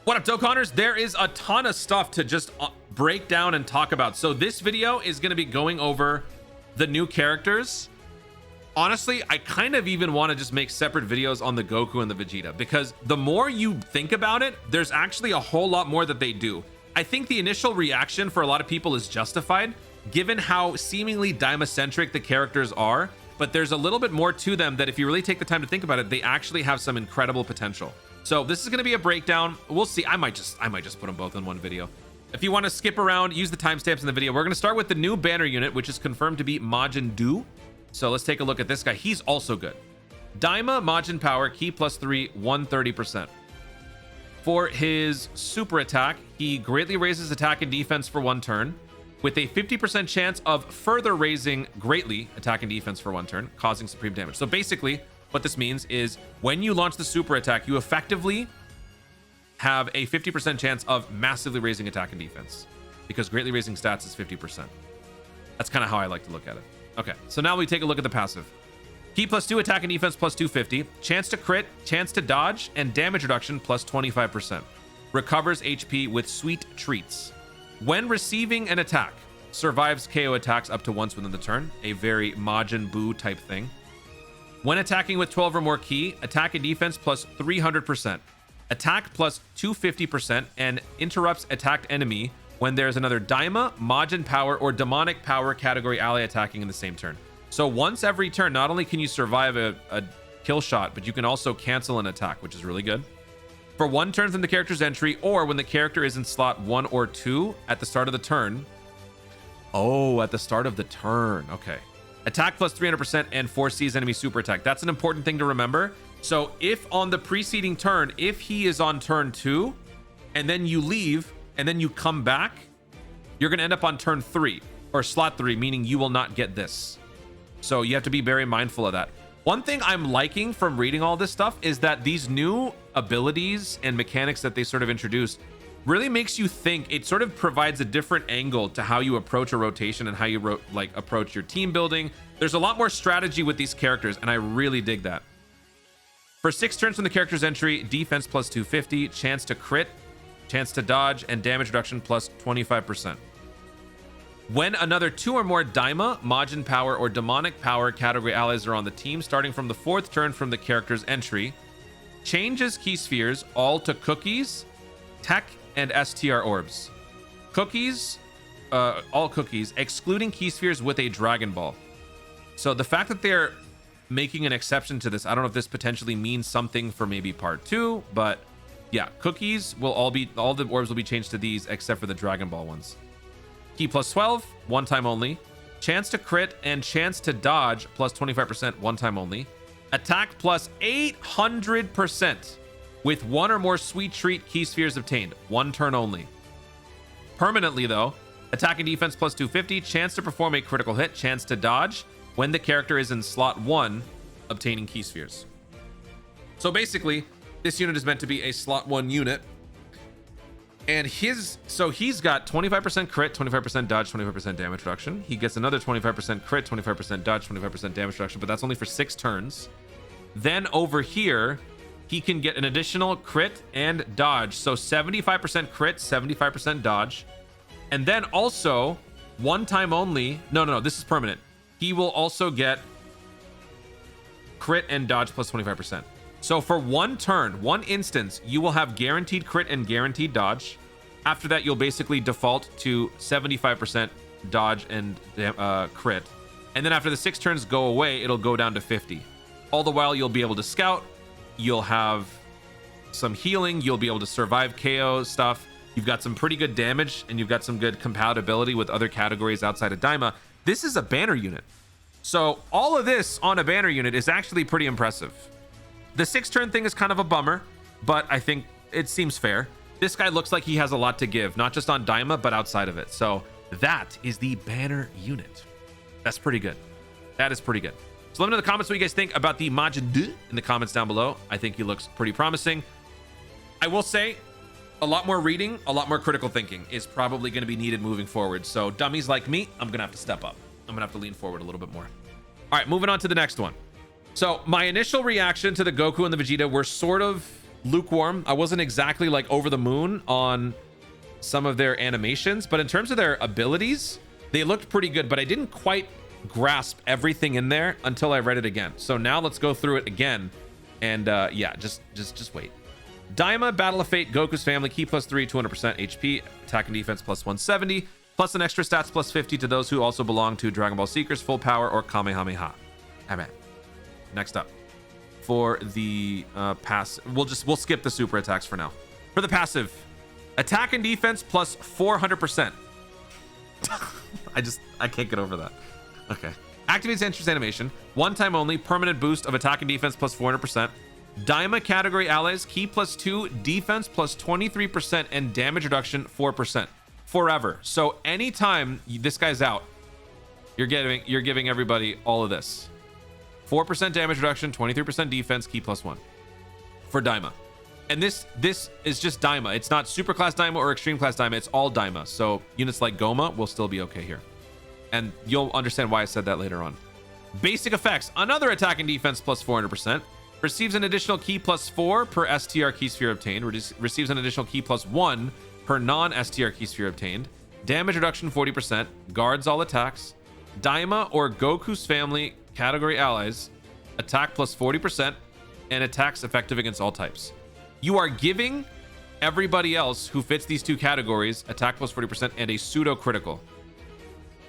What up, Dokkanners? There is a ton of stuff to just break down and talk about. So this video is going to be going over the new characters. Honestly, I kind of even want to just make separate videos on the Goku and the Vegeta, because the more you think about it, there's actually a whole lot more that they do. I think the initial reaction for a lot of people is justified, given how seemingly Daima-centric the characters are, but there's a little bit more to them that if you really take the time to think about it, they actually have some incredible potential. So this is going to be a breakdown. We'll see. I might just put them both in one video. If you want to skip around, use the timestamps in the video. We're going to start with the new banner unit, which is confirmed to be Majin Duu. So let's take a look at this guy. He's also good. Daima Majin Power, Ki +3, 130%. For his super attack, he greatly raises attack and defense for 1 turn, with a 50% chance of further raising greatly attack and defense for 1 turn, causing supreme damage. So basically, what this means is when you launch the super attack, you effectively have a 50% chance of massively raising attack and defense, because greatly raising stats is 50%. That's kind of how I like to look at it. Okay, so now we take a look at the passive. Ki +2, attack and defense +250, chance to crit, chance to dodge, and damage reduction +25%. Recovers HP with sweet treats. When receiving an attack, survives KO attacks up to once within the turn, a very Majin Buu type thing. When attacking with 12 or more ki, attack and defense +300%. Attack +250%, and interrupts attacked enemy when there's another Daima, Majin Power, or Demonic Power category ally attacking in the same turn. So once every turn, not only can you survive a kill shot, but you can also cancel an attack, which is really good. For 1 turn from the character's entry, or when the character is in slot 1 or 2 at the start of the turn. Oh, at the start of the turn. Okay. Attack +300% and foresees enemy super attack. That's an important thing to remember. So if on the preceding turn, if he is on turn 2 and then you leave and then you come back, you're going to end up on turn 3 or slot 3, meaning you will not get this. So you have to be very mindful of that. One thing I'm liking from reading all this stuff is that these new abilities and mechanics that they sort of introduced really makes you think. It sort of provides a different angle to how you approach a rotation and how you approach your team building. There's a lot more strategy with these characters, and I really dig that. For 6 turns from the character's entry, defense +250, chance to crit, chance to dodge, and damage reduction +25%. When another 2 or more Daima, Majin Power, or Demonic Power category allies are on the team, starting from the 4th turn from the character's entry, changes key spheres all to cookies, tech, and STR orbs. Cookies, all cookies, excluding key spheres with a Dragon Ball. So the fact that they're making an exception to this, I don't know if this potentially means something for maybe part 2, but yeah, cookies will all the orbs will be changed to these except for the Dragon Ball ones. Ki +12, 1 time only. Chance to crit and chance to dodge +25%, 1 time only. Attack +800%. with 1 or more sweet treat key spheres obtained, 1 turn only. Permanently though, attack and defense +250, chance to perform a critical hit, chance to dodge when the character is in slot 1, obtaining key spheres. So basically, this unit is meant to be a slot 1 unit. And he's got 25% crit, 25% dodge, 25% damage reduction. He gets another 25% crit, 25% dodge, 25% damage reduction, but that's only for 6 turns. Then over here, he can get an additional crit and dodge. So 75% crit, 75% dodge. And then also, 1 time only. No, this is permanent. He will also get crit and dodge +25%. So for 1 turn, 1 instance, you will have guaranteed crit and guaranteed dodge. After that, you'll basically default to 75% dodge and crit. And then after the 6 turns go away, it'll go down to 50. All the while, you'll be able to scout. You'll have some healing. You'll be able to survive KO stuff. You've got some pretty good damage, and you've got some good compatibility with other categories outside of Daima. This is a banner unit. So all of this on a banner unit is actually pretty impressive. The 6 turn thing is kind of a bummer, but I think it seems fair. This guy looks like he has a lot to give, not just on Daima, but outside of it. So that is the banner unit. That's pretty good. That is pretty good. So let me know in the comments what you guys think about the Majin Duu in the comments down below. I think he looks pretty promising. I will say a lot more reading, a lot more critical thinking is probably going to be needed moving forward. So dummies like me, I'm going to have to step up. I'm going to have to lean forward a little bit more. All right, moving on to the next one. So my initial reaction to the Goku and the Vegeta were sort of lukewarm. I wasn't exactly like over the moon on some of their animations, but in terms of their abilities, they looked pretty good, but I didn't quite grasp everything in there until I read it again. So now let's go through it again. And yeah, just wait. Daima Battle of Fate, Goku's family, key +3, 200% HP, attack and defense +170, plus an extra stats +50 to those who also belong to Dragon Ball Seekers, Full Power, or Kamehameha. Amen. Next up, for the pass, we'll skip the super attacks for now. For the passive, attack and defense +400%. I can't get over that. Okay. Activates entrance animation, one time only, permanent boost of attack and defense +400%. Daima category allies, key +2, defense +23%, and damage reduction 4%. Forever. So anytime this guy's out, you're giving everybody all of this. 4% damage reduction, 23% defense, key +1 for Daima. And this is just Daima. It's not super class Daima or extreme class Daima. It's all Daima. So units like Goma will still be okay here. And you'll understand why I said that later on. Basic effects, another attack and defense +400%. Receives an additional key +4 per STR key sphere obtained. Receives an additional key +1 per non-STR key sphere obtained. Damage reduction 40%. Guards all attacks. Daima or Goku's family category allies. Attack +40%. And attacks effective against all types. You are giving everybody else who fits these two categories attack +40% and a pseudo critical.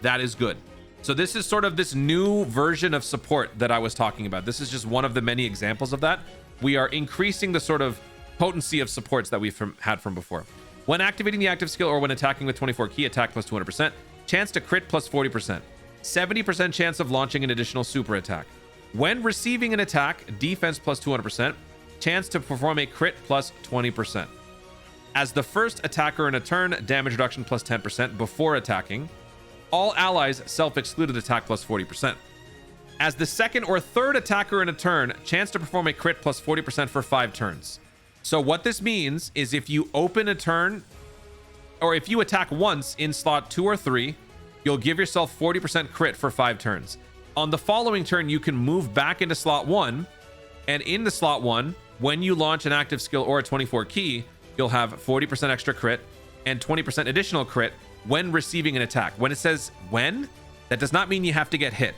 That is good. So this is sort of this new version of support that I was talking about. This is just one of the many examples of that. We are increasing the sort of potency of supports that we've had from before. When activating the active skill or when attacking with 24 key, attack +200%. Chance to crit +40%. 70% chance of launching an additional super attack. When receiving an attack, defense +200%. Chance to perform a crit +20%. As the first attacker in a turn, damage reduction +10% before attacking. All allies self-excluded attack +40%. As the second or third attacker in a turn, chance to perform a crit +40% for 5 turns. So what this means is if you open a turn, or if you attack once in slot 2 or 3, you'll give yourself 40% crit for 5 turns. On the following turn, you can move back into slot 1, and in the slot 1, when you launch an active skill or a 24 key, you'll have 40% extra crit and 20% additional crit when receiving an attack. When it says when, that does not mean you have to get hit.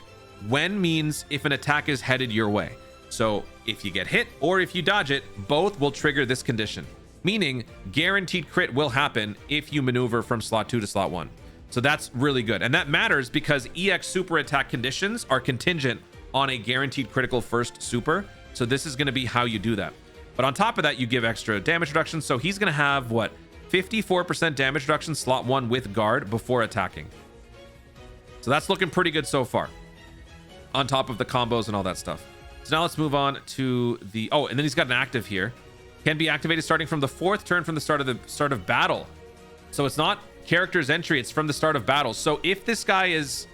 When means if an attack is headed your way. So if you get hit or if you dodge it, both will trigger this condition, meaning guaranteed crit will happen if you maneuver from slot 2 to slot 1. So that's really good. And that matters because EX super attack conditions are contingent on a guaranteed critical first super. So this is going to be how you do that. But on top of that, you give extra damage reduction. So he's going to have what? 54% damage reduction slot 1 with guard before attacking. So that's looking pretty good so far. On top of the combos and all that stuff. So now let's move on to the... Oh, and then he's got an active here. Can be activated starting from the 4th turn from the start of battle. So it's not character's entry, it's from the start of battle. So if this guy is...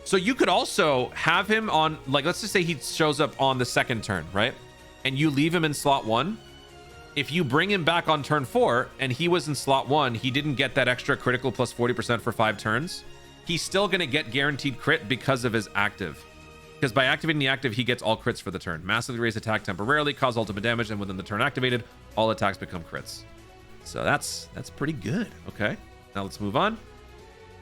So you could also have him on... Like, let's just say he shows up on the 2nd turn, right? And you leave him in slot 1. If you bring him back on turn 4 and he was in slot 1, he didn't get that extra critical +40% for 5 turns. He's still going to get guaranteed crit because of his active. Because by activating the active, he gets all crits for the turn. Massively raise attack temporarily, cause ultimate damage, and within the turn activated, all attacks become crits. So that's pretty good. Okay, now let's move on.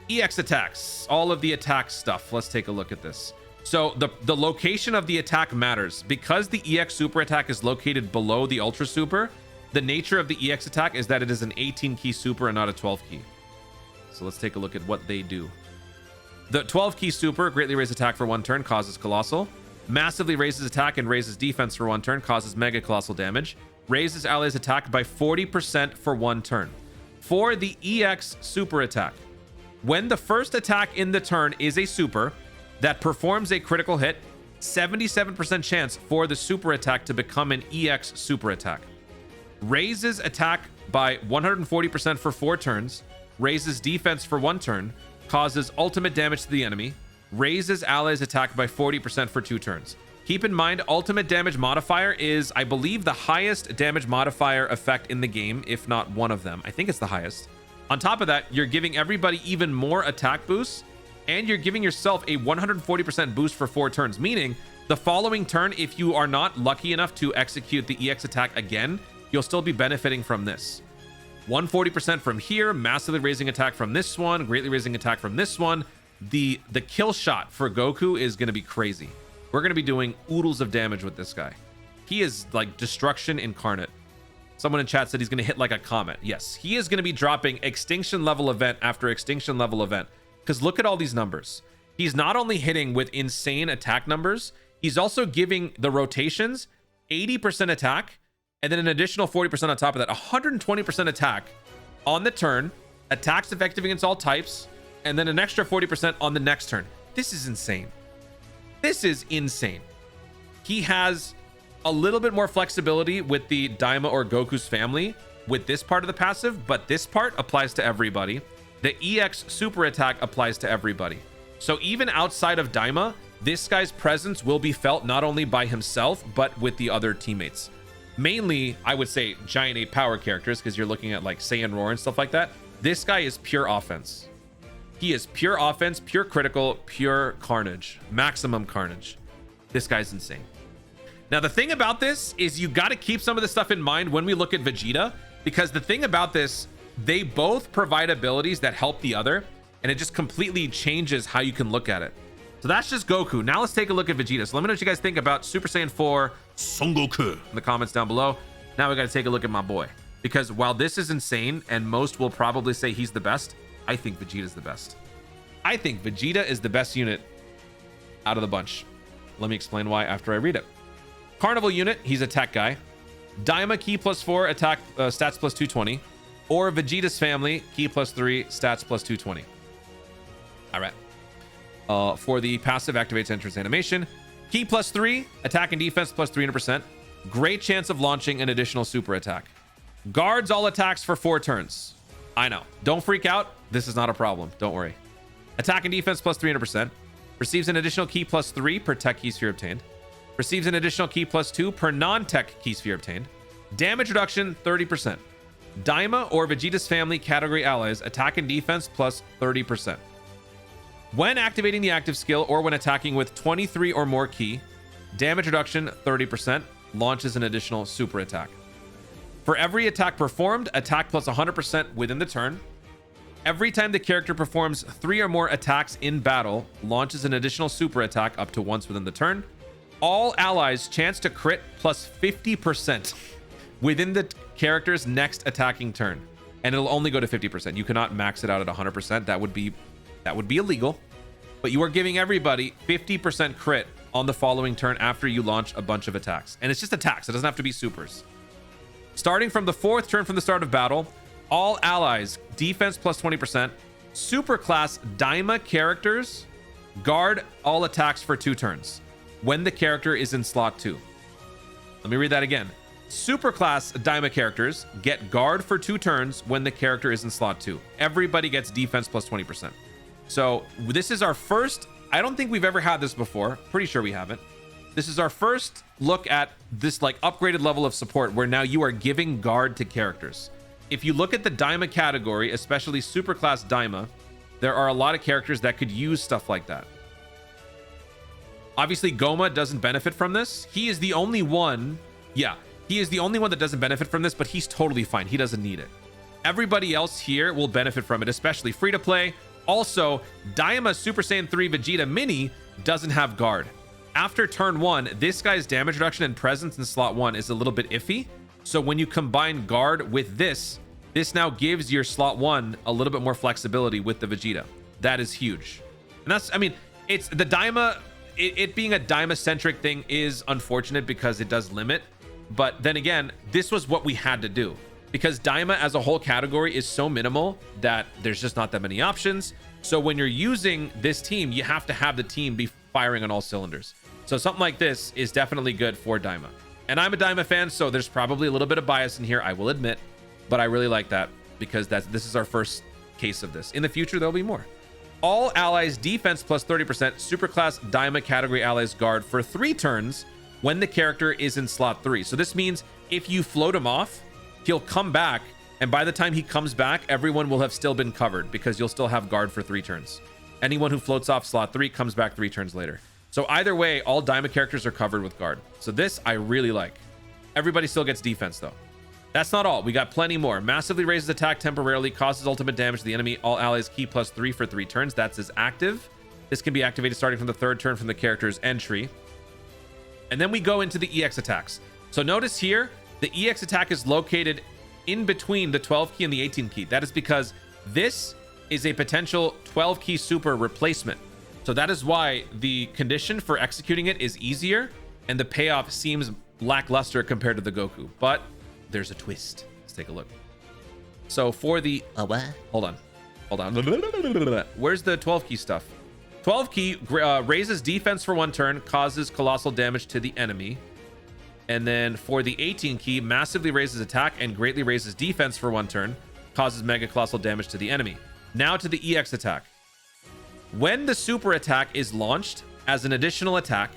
EX attacks, all of the attack stuff. Let's take a look at this. So the location of the attack matters. Because the EX super attack is located below the ultra super, the nature of the EX attack is that it is an 18 key super and not a 12 key. So let's take a look at what they do. The 12 key super, greatly raise attack for 1 turn, causes colossal. Massively raises attack and raises defense for 1 turn, causes mega colossal damage. Raises allies attack by 40% for 1 turn. For the EX super attack, when the first attack in the turn is a super that performs a critical hit, 77% chance for the super attack to become an EX super attack. Raises attack by 140% for 4 turns, raises defense for 1 turn, causes ultimate damage to the enemy, raises allies attack by 40% for 2 turns. Keep in mind, ultimate damage modifier is, I believe, the highest damage modifier effect in the game, if not one of them. I think it's the highest. On top of that, you're giving everybody even more attack boosts, and you're giving yourself a 140% boost for 4 turns, meaning The following turn, if you are not lucky enough to execute the EX attack again, you'll still be benefiting from this. 140% from here, massively raising attack from this one, greatly raising attack from this one. The kill shot for Goku is going to be crazy. We're going to be doing oodles of damage with this guy. He is like destruction incarnate. Someone in chat said he's going to hit like a comet. Yes, he is going to be dropping extinction level event after extinction level event. Because look at all these numbers. He's not only hitting with insane attack numbers, he's also giving the rotations 80% attack, and then an additional 40% on top of that, 120% attack on the turn, attacks effective against all types, and then an extra 40% on the next turn. This is insane. This is insane. He has a little bit more flexibility with the Daima or Goku's family with this part of the passive, but this part applies to everybody. The EX super attack applies to everybody. So even outside of Daima, this guy's presence will be felt not only by himself, but with the other teammates. Mainly, I would say Giant Ape power characters, because you're looking at like Saiyan Roar and stuff like that. This guy is pure offense. He is pure offense, pure critical, pure carnage, maximum carnage. This guy's insane. Now, the thing about this is you got to keep some of this stuff in mind when we look at Vegeta, because the thing about this, they both provide abilities that help the other, and it just completely changes how you can look at it. So that's just Goku. Now let's take a look at Vegeta. So let me know what you guys think about Super Saiyan 4 Son Goku in the comments down below. Now we got to take a look at my boy, because while this is insane and most will probably say he's the best, I think Vegeta's the best. I think Vegeta is the best unit out of the bunch. Let me explain why after I read it. Carnival unit, he's a tech guy. Daima key +4, attack stats +220. Or Vegeta's family, key +3, stats +220. All right. For the passive, activates entrance animation. Key +3, attack and defense +300%. Great chance of launching an additional super attack. Guards all attacks for 4 turns. I know. Don't freak out. This is not a problem. Don't worry. Attack and defense +300%. Receives an additional key +3 per tech key sphere obtained. Receives an additional key +2 per non-tech key sphere obtained. Damage reduction 30%. Daima or Vegeta's family category allies attack and defense +30%. When activating the active skill or when attacking with 23 or more key, damage reduction 30%, launches an additional super attack. For every attack performed, attack +100% within the turn. Every time the character performs 3 or more attacks in battle, launches an additional super attack up to once within the turn. All allies chance to crit +50% within the character's next attacking turn, and it'll only go to 50%. You cannot max it out at 100%. That would be illegal. But you are giving everybody 50% crit on the following turn after you launch a bunch of attacks, and it's just attacks. It doesn't have to be supers. Starting from the 4th turn from the start of battle, all allies defense +20%. Super class Daima characters guard all attacks for 2 turns when the character is in slot 2. Let me read that again. Super class Daima characters get guard for 2 turns when the character is in slot 2. Everybody gets defense +20%. So this is our first, I don't think we've ever had this before. Pretty sure we haven't. This is our first look at this like upgraded level of support where now you are giving guard to characters. If you look at the Daima category, especially super class Daima, there are a lot of characters that could use stuff like that. Obviously, Goma doesn't benefit from this. He is the only one. Yeah, he is the only one that doesn't benefit from this, but he's totally fine. He doesn't need it. Everybody else here will benefit from it, especially free to play. Also, Daima Super Saiyan 3 Vegeta Mini doesn't have guard. After turn 1, this guy's damage reduction and presence in slot 1 is a little bit iffy. So when you combine guard with this now gives your slot 1 a little bit more flexibility with the Vegeta. That is huge. And that's, I mean, it's the Daima, it being a Daima-centric thing is unfortunate because it does limit. But then again, this was what we had to do. Because Daima as a whole category is so minimal that there's just not that many options. So when you're using this team, you have to have the team be firing on all cylinders. So something like this is definitely good for Daima. And I'm a Daima fan, so there's probably a little bit of bias in here, I will admit. But I really like that because this is our first case of this. In the future, there'll be more. All allies defense +30%, superclass Daima category allies guard for 3 turns when the character is in slot 3. So this means if you float him off, he'll come back, and by the time he comes back, everyone will have still been covered because you'll still have guard for 3 turns. Anyone who floats off slot 3 comes back 3 turns later. So either way, all Daima characters are covered with guard. So this I really like. Everybody still gets defense though. That's not all. We got plenty more. Massively raises attack temporarily, causes ultimate damage to the enemy. All allies key +3 for 3 turns. That's his active. This can be activated starting from the 3rd turn from the character's entry. And then we go into the EX attacks. So notice here, the EX attack is located in between the 12 key and the 18 key. That is because this is a potential 12 key super replacement. So that is why the condition for executing it is easier and the payoff seems lackluster compared to the Goku. But there's a twist. Let's take a look. So for the hold on. Where's the 12 key stuff? 12 key raises defense for 1 turn, causes colossal damage to the enemy. And then for the 18 key, massively raises attack and greatly raises defense for 1 turn, causes mega colossal damage to the enemy. Now to the EX attack. When the super attack is launched as an additional attack,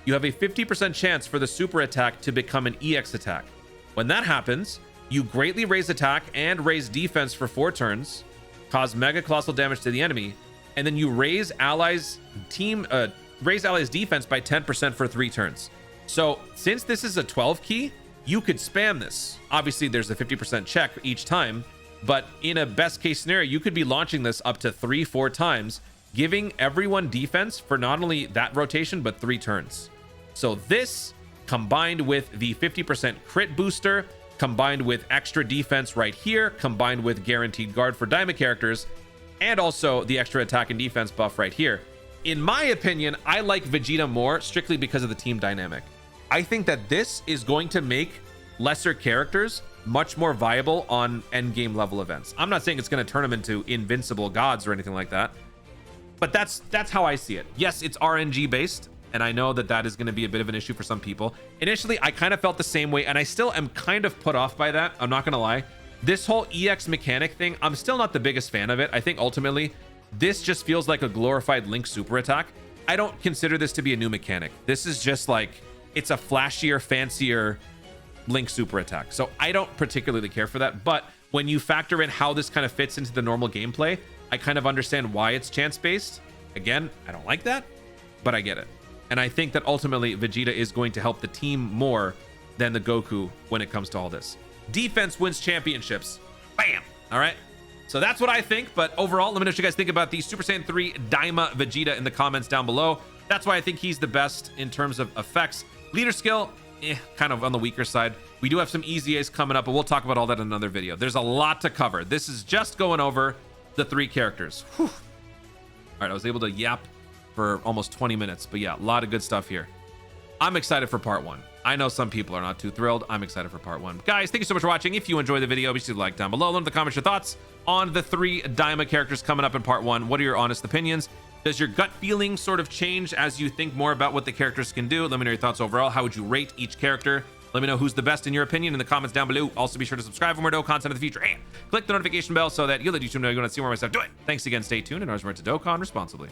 you have a 50% chance for the super attack to become an EX attack. When that happens, you greatly raise attack and raise defense for 4 turns, cause mega colossal damage to the enemy, and then you raise allies defense by 10% for 3 turns. So since this is a 12 key, you could spam this. Obviously, there's a 50% check each time, but in a best case scenario, you could be launching this up to 3-4 times, giving everyone defense for not only that rotation, but 3 turns. So this, combined with the 50% crit booster, combined with extra defense right here, combined with guaranteed guard for Daima characters, and also the extra attack and defense buff right here. In my opinion, I like Vegeta more strictly because of the team dynamic. I think that this is going to make lesser characters much more viable on endgame level events. I'm not saying it's going to turn them into invincible gods or anything like that, but that's how I see it. Yes, it's RNG based, and I know that that is going to be a bit of an issue for some people. Initially, I kind of felt the same way, and I still am kind of put off by that. I'm not going to lie. This whole EX mechanic thing, I'm still not the biggest fan of it. I think ultimately, this just feels like a glorified Link super attack. I don't consider this to be a new mechanic. This is just like, it's a flashier, fancier Link super attack. So I don't particularly care for that. But when you factor in how this kind of fits into the normal gameplay, I kind of understand why it's chance-based. Again, I don't like that, but I get it. And I think that ultimately Vegeta is going to help the team more than the Goku when it comes to all this. Defense wins championships. Bam! All right. So that's what I think. But overall, let me know what you guys think about the Super Saiyan 3 Daima Vegeta in the comments down below. That's why I think he's the best in terms of effects. Leader skill, kind of on the weaker side. We do have some easy A's coming up, but we'll talk about all that in another video. There's a lot to cover. This is just going over the 3 characters. Whew. All right, I was able to yap for almost 20 minutes, but yeah, a lot of good stuff here. I'm excited for part 1. I know some people are not too thrilled. I'm excited for part 1. Guys, thank you so much for watching. If you enjoyed the video, be sure to like down below. Let me know in the comments your thoughts on the 3 Daima characters coming up in part 1. What are your honest opinions? Does your gut feeling sort of change as you think more about what the characters can do? Let me know your thoughts overall. How would you rate each character? Let me know who's the best in your opinion in the comments down below. Also, be sure to subscribe for more Dokkan content in the future and click the notification bell so that you'll let YouTube know you're going to see more of my stuff. Do it. Thanks again. Stay tuned, and remember to Dokkan responsibly.